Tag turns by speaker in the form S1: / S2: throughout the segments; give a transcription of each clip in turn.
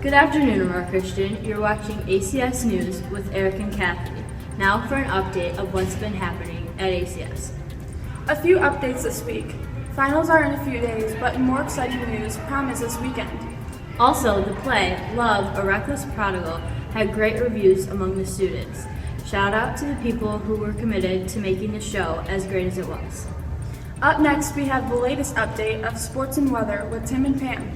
S1: Good afternoon, Aurora Christian. You're watching ACS News with Eric and Kathy. Now for an update of what's been happening at ACS.
S2: A few updates this week. Finals are in a few days, but more exciting news promised this weekend.
S1: Also, the play, Love, A Reckless Prodigal, had great reviews among the students. Shout out to the people who were committed to making the show as great as it was.
S2: Up next, we have the latest update of sports and weather with Tim and Pam.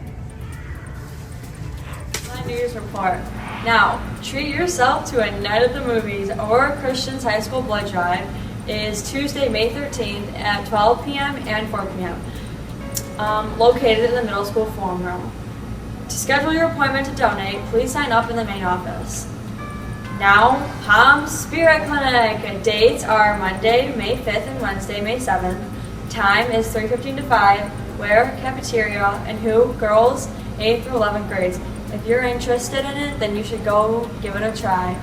S3: My news report. Now, treat yourself to a night at the movies. Aurora Christian's High School Blood Drive is Tuesday, May 13th at 12 p.m. and 4 p.m. Located in the middle school forum room. To schedule your appointment to donate, please sign up in the main office. Now, Palm Spirit Clinic. Dates are Monday, May 5th and Wednesday, May 7th. Time is 3:15 to 5. Where? Cafeteria. And who? Girls, 8th through 11th grades. If you're interested in it, then you should go give it a try.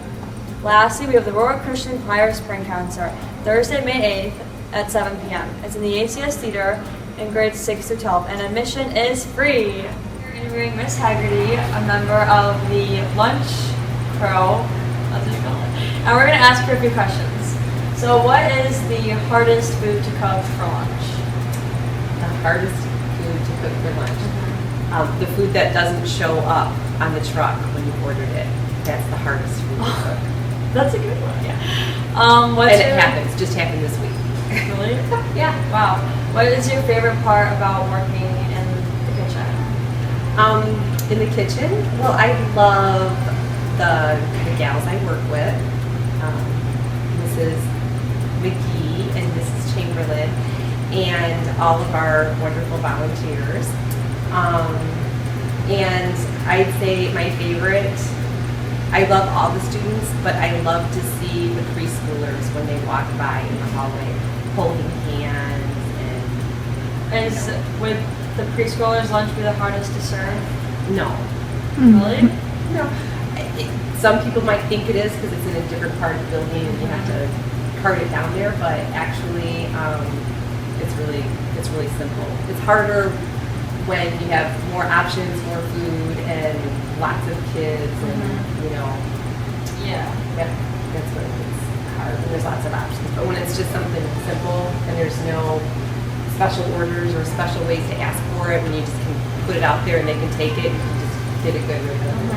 S3: Lastly, we have the Aurora Christian Choir Spring Concert, Thursday, May 8th at 7 p.m. It's in the ACS Theater in grades 6 through 12, and admission is free. We're interviewing Miss Haggerty, a member of the lunch crew, and we're going to ask her a few questions. So what is the hardest food to cook for lunch?
S4: The hardest food to cook for lunch? The food that doesn't show up on the truck when you ordered it. That's the hardest food to cook.
S3: That's a good one.
S4: Yeah.
S3: It
S4: happens. Just happened this week.
S3: Really? Yeah. Wow. What is your favorite part about working in the kitchen?
S4: In the kitchen, well, I love the gals I work with, Mrs. McGee and Mrs. Chamberlain, and all of our wonderful volunteers. And I'd say my favorite, I love all the students, but I love to see the preschoolers when they walk by in the hallway holding hands.
S3: Is would the preschoolers' lunch be the hardest to serve?
S4: No.
S3: Really?
S4: No. Some people might think it is because it's in a different part of the building and you have to cart it down there, but actually it's really simple. It's harder when you have more options, more food, and lots of kids, and
S3: Yeah.
S4: that's when it's hard. And there's lots of options, but when it's just something simple and there's no special orders or special ways to ask for it, when you just can put it out there and they can take it, you can just get it good with them.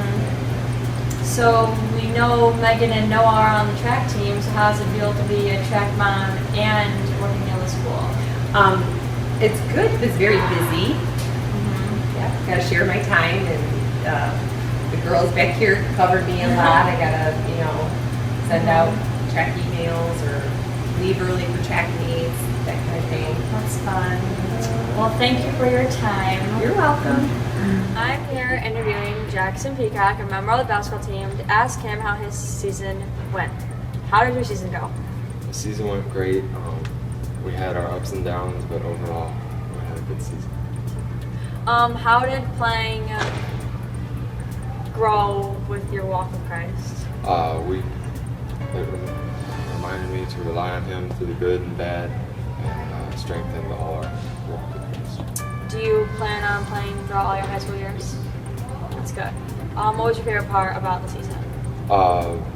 S3: So we know Megan and Noah are on the track team. So how does it feel to be a track mom and working in the school?
S4: It's good. It's very busy. Yeah, gotta share my time, and the girls back here cover me a lot. I gotta, send out track emails or leave early for track meets, that kind of thing.
S3: That's fun. Well, thank you for your time.
S4: You're welcome.
S3: I'm here interviewing Jackson Peacock, a member of the basketball team, to ask him how his season went. How did your season go?
S5: The season went great. We had our ups and downs, but overall, we had a good season.
S3: How did playing grow with your walk with Christ?
S5: It reminded me to rely on Him through the good and bad, and strengthen all our walk with Christ.
S3: Do you plan on playing throughout all your high school years? That's good. What was your favorite part about the season?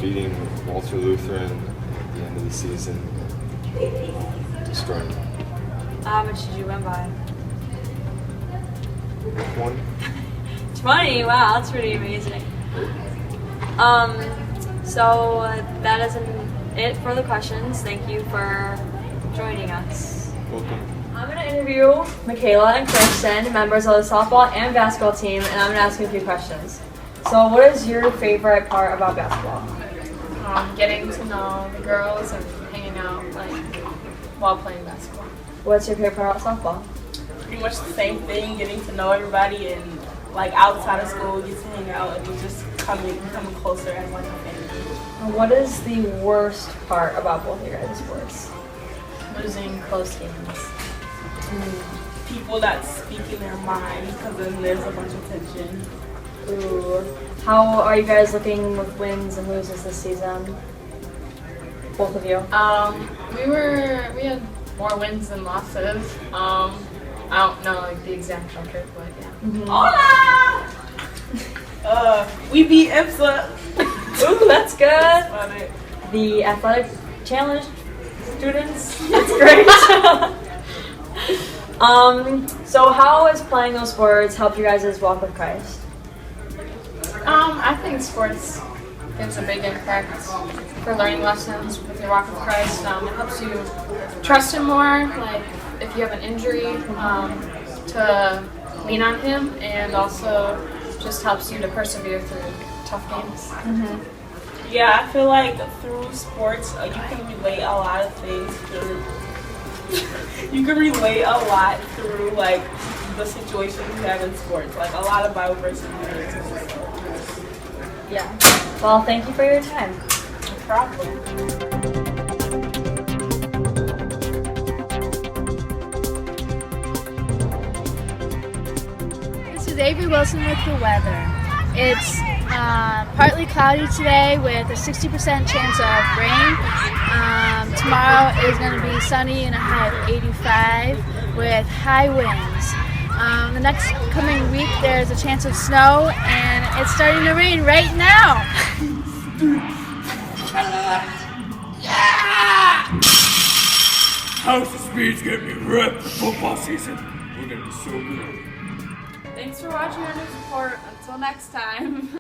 S5: Beating Walter Lutheran at the end of the season, destroying them.
S3: How much did you win by?
S5: 20.
S3: 20? Wow, that's pretty amazing. So that is it for the questions. Thank you for joining us.
S5: Welcome.
S3: I'm going to interview Michaela and Kristen, members of the softball and basketball team, and I'm going to ask you a few questions. So what is your favorite part about basketball?
S6: Getting to know the girls and hanging out while playing basketball.
S3: What's your favorite part about softball?
S2: Pretty much the same thing, getting to know everybody, and outside of school, get to hang out and just becoming closer as a family.
S3: What is the worst part about both of your guys' sports?
S6: Losing close games.
S2: People that speak in their mind, because then there's a bunch of tension.
S3: Ooh. How are you guys looking with wins and loses this season? Both of you?
S6: We had more wins than losses. I don't know like the exact record, but yeah.
S2: Hola! We beat IPSA.
S3: Ooh, that's good.
S2: Funny.
S3: The athletic challenge students. That's great. So how has playing those sports helped you guys' walk with Christ?
S6: I think sports gives a big impact for learning lessons with your walk with Christ. It helps you trust Him more, like if you have an injury, to lean on Him, and also just helps you to persevere through tough games.
S2: Yeah, I feel like through sports, you can relate a lot of things through. You can relate a lot through like the situations you have in sports, like a lot of Bible verses.
S3: Yeah. Well, thank you for your time.
S2: No problem.
S7: This is Avery Wilson with the weather. It's partly cloudy today with a 60% chance of rain. Tomorrow is going to be sunny and a high of 85 with high winds. The next coming week there's a chance of snow and it's starting to rain right now.
S8: House of Speed's gonna be ripped for football season. We're gonna be so good.
S9: Thanks for watching our news report. Until next time.